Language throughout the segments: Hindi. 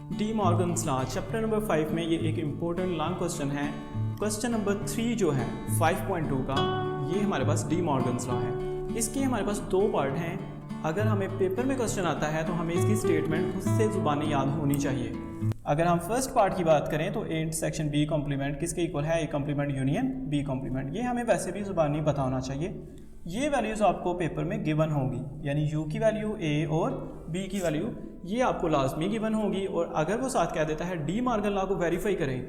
D Morgan's law chapter number 5 में ये एक इम्पोर्टेंट लॉन्ग क्वेश्चन है। क्वेश्चन नंबर 3 जो है 5.2 का, ये हमारे पास डी मॉर्गन्स लॉ है। इसके हमारे पास दो पार्ट हैं। अगर हमें पेपर में क्वेश्चन आता है तो हमें इसकी स्टेटमेंट खुद से ज़ुबानी याद होनी चाहिए। अगर हम फर्स्ट पार्ट की बात करें तो ए इंटरसेक्शन बी कॉम्प्लीमेंट किसके इक्वल है? A complement union B complement. ये हमें वैसे भी ज़ुबानी पता होना चाहिए। ये वैल्यूज़ आपको पेपर में गिवन होगी, यानी यू की वैल्यू ए और बी की वैल्यू ये आपको लाजमी गिवन होगी। और अगर वो साथ कह देता है डी मॉर्गन लॉ को वेरीफाई करें,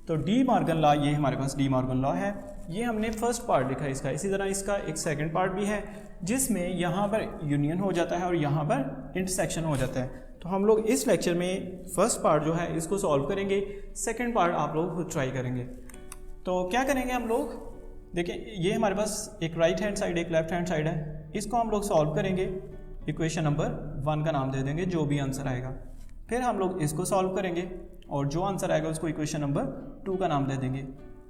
तो डी मॉर्गन लॉ ये हमारे पास डी मॉर्गन लॉ है। ये हमने फर्स्ट पार्ट लिखा है इसका। इसी तरह इसका एक सेकंड पार्ट भी है जिसमें यहाँ पर यूनियन हो जाता है और यहाँ पर इंटरसेक्शन हो जाता है। तो हम लोग इस लेक्चर में फर्स्ट पार्ट जो है इसको सॉल्व करेंगे, सेकंड पार्ट आप लोग खुद ट्राई करेंगे। तो क्या करेंगे हम लोग, देखिए ये हमारे पास एक राइट हैंड साइड एक लेफ्ट हैंड साइड है। इसको हम लोग सॉल्व करेंगे, इक्वेशन नंबर 1 का नाम दे देंगे जो भी आंसर आएगा। फिर हम लोग इसको सॉल्व करेंगे और जो आंसर आएगा उसको इक्वेशन नंबर 2 का नाम दे देंगे।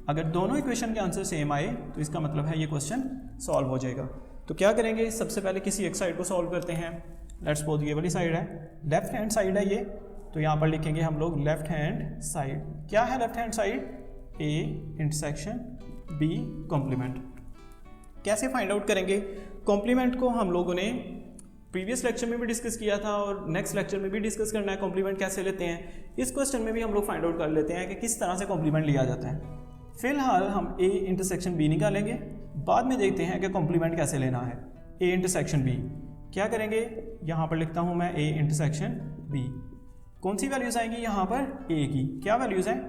अगर दोनों इक्वेशन के आंसर सेम आए तो इसका मतलब है ये क्वेश्चन सॉल्व हो जाएगा। तो क्या करेंगे, सबसे पहले किसी एक साइड को सॉल्व करते हैं। लेट्स सपोज ये वाली साइड है, लेफ्ट हैंड साइड है ये, तो यहाँ पर लिखेंगे हम लोग लेफ्ट हैंड साइड। क्या है left hand side? A intersection B complement. कैसे फाइंड आउट करेंगे? कॉम्प्लीमेंट को हम लोगों ने प्रीवियस लेक्चर में भी डिस्कस किया था और नेक्स्ट लेक्चर में भी डिस्कस करना है। कॉम्प्लीमेंट कैसे लेते हैं इस क्वेश्चन में भी हम लोग फाइंड आउट कर लेते हैं कि किस तरह से कॉम्प्लीमेंट लिया जाता है। फिलहाल हम ए इंटरसेक्शन बी निकालेंगे, बाद में देखते हैं कि कॉम्प्लीमेंट कैसे लेना है। ए इंटरसेक्शन बी क्या करेंगे, यहाँ पर लिखता हूँ मैं ए इंटरसेक्शन बी। कौन सी वैल्यूज़ आएंगी यहाँ पर? ए की क्या वैल्यूज़ हैं?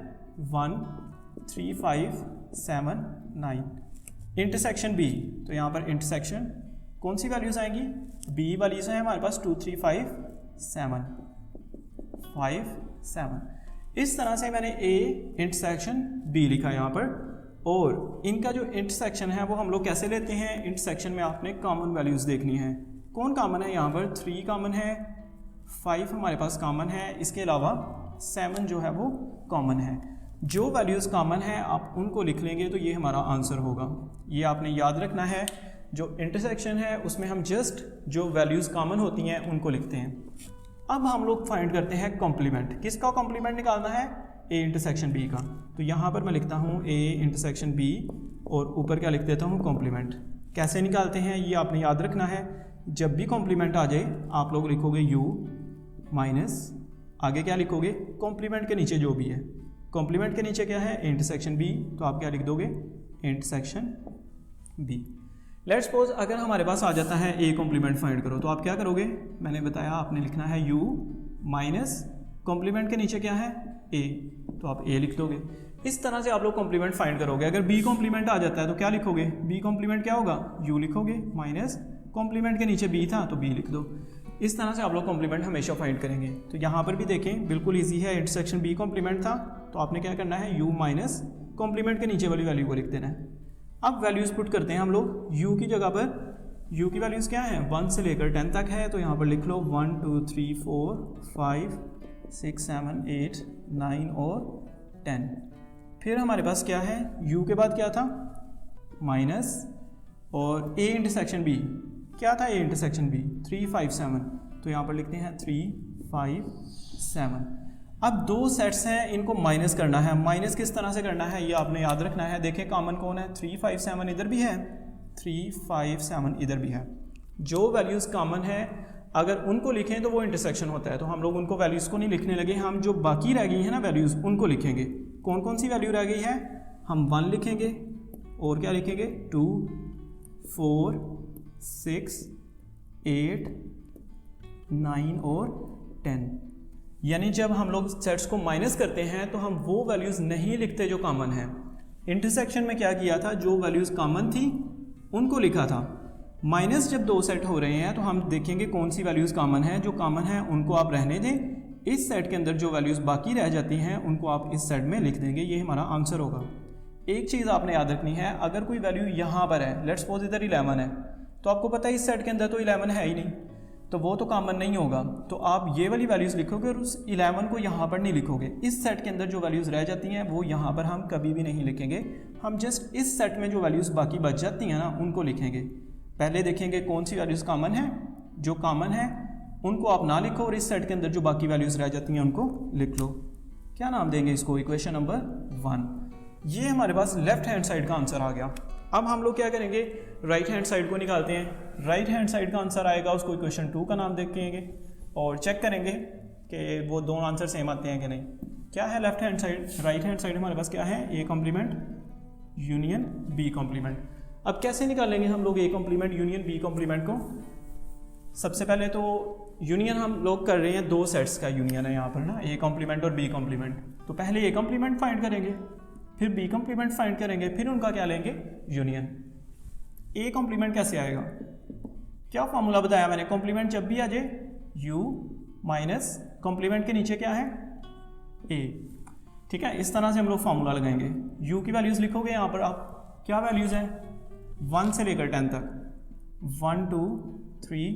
1 3 5 7 9। इंटरसेक्शन बी, तो यहाँ पर इंटरसेक्शन कौन सी वैल्यूज़ आएंगी? बी वैल्यूज़ हैं हमारे पास 2 3 5 7 5 7। इस तरह से मैंने ए इंटरसेक्शन बी लिखा यहाँ पर। और इनका जो इंटरसेक्शन है वो हम लोग कैसे लेते हैं? इंटरसेक्शन में आपने कॉमन वैल्यूज़ देखनी है। कौन कॉमन है यहाँ पर? 3 कॉमन है, 5 हमारे पास कॉमन है, इसके अलावा 7 जो है वो कॉमन है। जो वैल्यूज़ कॉमन है आप उनको लिख लेंगे तो ये हमारा आंसर होगा। ये आपने याद रखना है। जो इंटरसेक्शन है उसमें हम जस्ट जो वैल्यूज़ कॉमन होती हैं उनको लिखते हैं। अब हम लोग फाइंड करते हैं कॉम्प्लीमेंट। किसका कॉम्प्लीमेंट निकालना है? ए इंटरसेक्शन बी का। तो यहाँ पर मैं लिखता हूँ ए इंटरसेक्शन बी और ऊपर क्या लिख देता हूँ? कॉम्प्लीमेंट। कैसे निकालते हैं ये आपने याद रखना है। जब भी कॉम्प्लीमेंट आ जाए आप लोग लिखोगे यू माइनस आगे क्या लिखोगे? कॉम्प्लीमेंट के नीचे जो भी है। कॉम्प्लीमेंट के नीचे क्या है? इंटरसेक्शन बी, तो आप क्या लिख दोगे? Intersection B. लेट्स सपोज अगर हमारे पास आ जाता है ए कॉम्प्लीमेंट फाइंड करो, तो आप क्या करोगे? मैंने बताया आपने लिखना है यू माइनस कॉम्प्लीमेंट के नीचे क्या है? ए, तो आप ए लिख दोगे। इस तरह से आप लोग कॉम्प्लीमेंट फाइंड करोगे। अगर बी कॉम्प्लीमेंट आ जाता है तो क्या लिखोगे? बी कॉम्प्लीमेंट क्या होगा? यू लिखोगे माइनस कॉम्प्लीमेंट के नीचे बी था तो बी लिख दो। इस तरह से आप लोग कॉम्प्लीमेंट हमेशा फाइंड करेंगे। तो यहाँ पर भी देखें बिल्कुल ईजी है। इंटरसेक्शन बी कॉम्प्लीमेंट था तो आपने क्या करना है? यू माइनस कॉम्प्लीमेंट के नीचे वाली वैल्यू को लिख देना है। अब वैल्यूज़ पुट करते हैं हम लोग। u की जगह पर u की वैल्यूज़ क्या है? 1 से लेकर 10 तक है, तो यहाँ पर लिख लो 1 2 3 4 5 6 7 8 9 और 10। फिर हमारे पास क्या है? u के बाद क्या था? माइनस और a इंटरसेक्शन b क्या था? a इंटरसेक्शन b 3 5 7, तो यहाँ पर लिखते हैं 3 5 7। अब दो सेट्स हैं, इनको माइनस करना है। माइनस किस तरह से करना है ये आपने याद रखना है। देखें कॉमन कौन है? 3 5 7 इधर भी है, 3 5 7 इधर भी है। जो वैल्यूज़ कॉमन है अगर उनको लिखें तो वो इंटरसेक्शन होता है। तो हम लोग उनको वैल्यूज़ को नहीं लिखने लगे, हम जो बाकी रह गई हैं ना वैल्यूज़ उनको लिखेंगे। कौन कौन सी वैल्यू रह गई है? हम 1 लिखेंगे और क्या लिखेंगे? 2 4 6 8 9 और 10। यानी जब हम लोग सेट्स को माइनस करते हैं तो हम वो वैल्यूज़ नहीं लिखते जो कॉमन है। इंटरसेक्शन में क्या किया था? जो वैल्यूज़ कॉमन थी उनको लिखा था। माइनस जब दो सेट हो रहे हैं तो हम देखेंगे कौन सी वैल्यूज़ कॉमन है। जो कॉमन है उनको आप रहने दें, इस सेट के अंदर जो वैल्यूज़ बाकी रह जाती हैं उनको आप इस सेट में लिख देंगे। ये हमारा आंसर होगा। एक चीज़ आपने याद रखनी है, अगर कोई वैल्यू यहाँ पर है, लेट्स सपोज इधर 11 है, तो आपको पता है इस सेट के अंदर तो 11 है ही नहीं, तो वो तो कॉमन नहीं होगा। तो आप ये वाली वैल्यूज़ लिखोगे और उस 11 को यहाँ पर नहीं लिखोगे। इस सेट के अंदर जो वैल्यूज़ रह जाती हैं वो यहाँ पर हम कभी भी नहीं लिखेंगे। हम जस्ट इस सेट में जो वैल्यूज़ बाकी बच जाती हैं ना उनको लिखेंगे। पहले देखेंगे कौन सी वैल्यूज़ कॉमन है। जो कॉमन है उनको आप ना लिखो और इस सेट के अंदर जो बाकी वैल्यूज़ रह जाती हैं उनको लिख लो। क्या नाम देंगे इसको? Equation number 1। ये हमारे पास लेफ्ट हैंड साइड का आंसर आ गया। अब हम लोग क्या करेंगे, राइट हैंड साइड को निकालते हैं। राइट हैंड साइड का आंसर आएगा, उसको इक्वेशन 2 का नाम देखेंगे और चेक करेंगे कि वो दोनों आंसर सेम आते हैं कि नहीं। क्या है left hand side? Right hand side हमारे पास क्या है? A complement union B complement. अब कैसे निकालेंगे हम लोग A complement union B complement को? सबसे पहले तो यूनियन हम लोग कर रहे हैं, दो सेट्स का यूनियन है यहाँ पर ना, ए कॉम्प्लीमेंट और बी कॉम्प्लीमेंट। तो पहले ए कॉम्प्लीमेंट फाइंड करेंगे, फिर बी कॉम्प्लीमेंट फाइंड करेंगे, फिर उनका क्या लेंगे? यूनियन। ए कॉम्प्लीमेंट कैसे आएगा? क्या फॉर्मूला बताया मैंने? कॉम्प्लीमेंट जब भी आ जाए यू माइनस कॉम्प्लीमेंट के नीचे क्या है? ए। ठीक है, इस तरह से हम लोग फॉर्मूला लगाएंगे। यू की वैल्यूज़ लिखोगे यहाँ पर आप, क्या वैल्यूज़ हैं? 1 से लेकर 10 तक, 1 2 3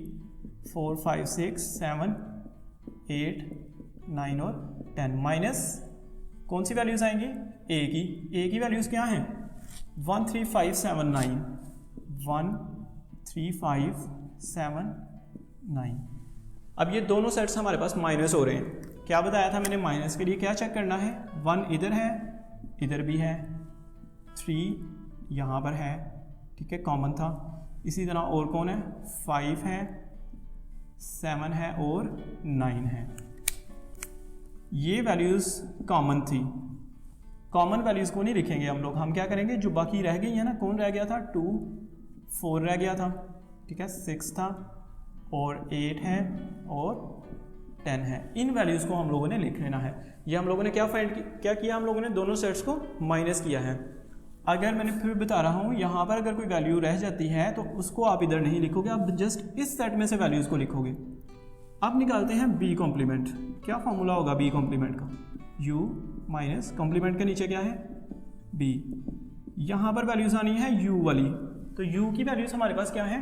4 5 6 7 8 9 और 10 माइनस कौन सी वैल्यूज़ आएंगी? ए की। ए की वैल्यूज़ क्या हैं? 1 3 5 7 9, 1 3 5 7 9। अब ये दोनों सेट्स हमारे पास माइनस हो रहे हैं। क्या बताया था मैंने? माइनस के लिए क्या चेक करना है? 1 इधर है, इधर भी है, 3 यहाँ पर है, ठीक है, कॉमन था। इसी तरह और कौन है? 5 है, 7 है और 9 है। ये वैल्यूज़ कॉमन थी। कॉमन वैल्यूज़ को नहीं लिखेंगे हम लोग, हम क्या करेंगे? जो बाकी रह गई है ना, कौन रह गया था? 2 4 रह गया था, ठीक है, 6 था और 8 है और 10 है। इन वैल्यूज़ को हम लोगों ने लिख लेना है। ये हम लोगों ने क्या किया? हम लोगों ने दोनों सेट्स को माइनस किया है। अगर मैंने फिर बता रहा हूँ, यहाँ पर अगर कोई वैल्यू रह जाती है तो उसको आप इधर नहीं लिखोगे, आप जस्ट इस सेट में से वैल्यूज़ को लिखोगे। अब निकालते हैं बी कॉम्प्लीमेंट। क्या फॉर्मूला होगा बी कॉम्प्लीमेंट का? यू माइनस कॉम्प्लीमेंट के नीचे क्या है? बी। यहाँ पर वैल्यूज़ आनी है यू वाली, तो यू की वैल्यूज़ हमारे पास क्या है?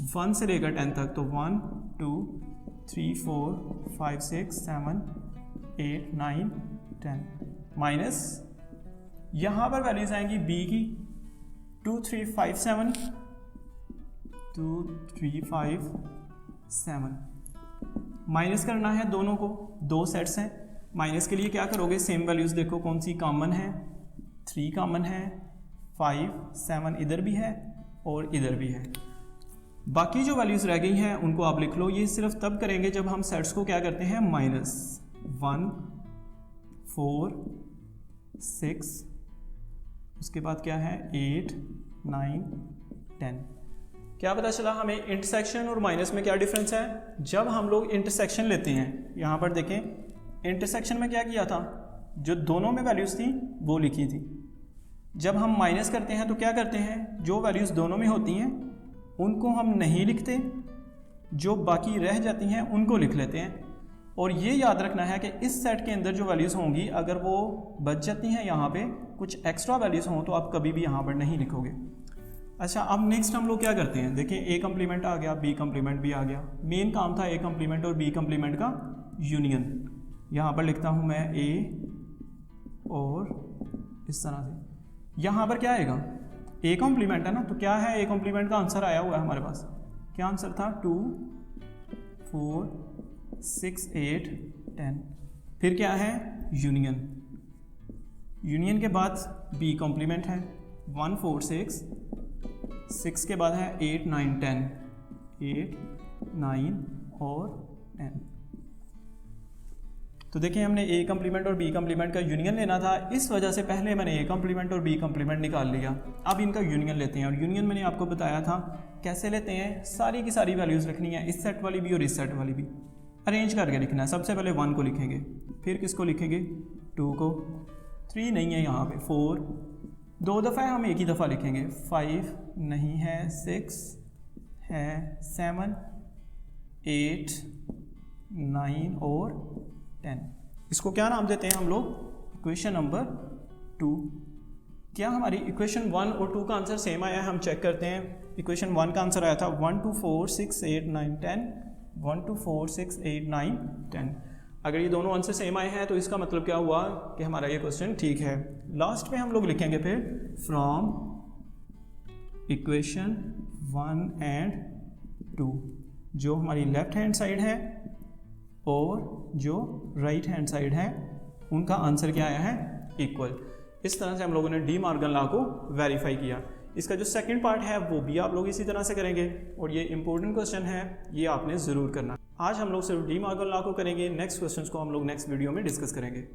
1 से लेकर 10 तक, तो 1 2 3 4 5 6 7 8 9 10 माइनस यहाँ पर वैल्यूज आएंगी बी की 2 3 5 7 2 3 5 7। माइनस करना है दोनों को, दो सेट्स हैं। माइनस के लिए क्या करोगे? सेम वैल्यूज देखो कौन सी कॉमन है। 3 कॉमन है, 5 7 इधर भी है और इधर भी है। बाकी जो वैल्यूज रह गई हैं उनको आप लिख लो। ये सिर्फ तब करेंगे जब हम सेट्स को क्या करते हैं? माइनस 1 4 6, उसके बाद क्या है? 8 9 10। क्या पता चला हमें? इंटरसेक्शन और माइनस में क्या डिफरेंस है? जब हम लोग इंटरसेक्शन लेते हैं, यहाँ पर देखें, इंटरसेक्शन में क्या किया था? जो दोनों में वैल्यूज़ थी वो लिखी थी। जब हम माइनस करते हैं तो क्या करते हैं? जो वैल्यूज़ दोनों में होती हैं उनको हम नहीं लिखते, जो बाकी रह जाती हैं उनको लिख लेते हैं। और ये याद रखना है कि इस सेट के अंदर जो वैल्यूज़ होंगी, अगर वो बच जाती हैं यहाँ पे, कुछ एक्स्ट्रा वैल्यूज़ हों, तो आप कभी भी यहाँ पर नहीं लिखोगे। अच्छा, अब नेक्स्ट हम लोग क्या करते हैं? देखिए, ए कम्प्लीमेंट आ गया, बी कम्प्लीमेंट भी आ गया। मेन काम था ए कम्प्लीमेंट और बी कम्प्लीमेंट का यूनियन। यहाँ पर लिखता हूँ मैं ए और इस तरह से। यहाँ पर क्या आएगा? ए कॉम्प्लीमेंट है ना, तो क्या है? ए कॉम्प्लीमेंट का आंसर आया हुआ है हमारे पास। क्या आंसर था? 2 4 6 8 10। फिर क्या है? यूनियन। यूनियन के बाद बी कॉम्प्लीमेंट है, 1 4 6 6 के बाद है 8 9 10, 8 9 और 10। तो देखिए, हमने ए कम्प्लीमेंट और बी कम्प्लीमेंट का यूनियन लेना था, इस वजह से पहले मैंने ए कम्प्लीमेंट और बी कम्प्लीमेंट निकाल लिया। अब इनका यूनियन लेते हैं, और यूनियन मैंने आपको बताया था कैसे लेते हैं। सारी की सारी वैल्यूज़ लिखनी है, इस सेट वाली भी और इस सेट वाली भी, अरेंज करके लिखना है। सबसे पहले 1 को लिखेंगे, फिर किसको लिखेंगे? 2 को, 3 नहीं है यहाँ पे, 4 2 दफ़ा है, हम एक ही दफ़ा लिखेंगे, 5 नहीं है, 6 है, 7 8 9 और 10। इसको क्या नाम देते हैं हम लोग? Equation number 2। क्या हमारी इक्वेशन 1 और 2 का आंसर सेम आया है? हम चेक करते हैं। इक्वेशन 1 का आंसर आया था 1 2 4 6 8 9 10, 1 2 4 6 8 9 10। अगर ये दोनों आंसर सेम आए हैं तो इसका मतलब क्या हुआ कि हमारा ये क्वेश्चन ठीक है। लास्ट में हम लोग लिखेंगे फिर फ्रॉम इक्वेशन 1 एंड 2, जो हमारी लेफ्ट हैंड साइड है और जो राइट हैंड साइड है उनका आंसर क्या आया है, इक्वल। इस तरह से हम लोगों ने डी मॉर्गन लॉ को वेरीफाई किया। इसका जो सेकंड पार्ट है वो भी आप लोग इसी तरह से करेंगे और ये इंपॉर्टेंट क्वेश्चन है, ये आपने ज़रूर करना। आज हम लोग सिर्फ डी मॉर्गन लॉ को करेंगे, नेक्स्ट क्वेश्चंस को हम लोग नेक्स्ट वीडियो में डिस्कस करेंगे।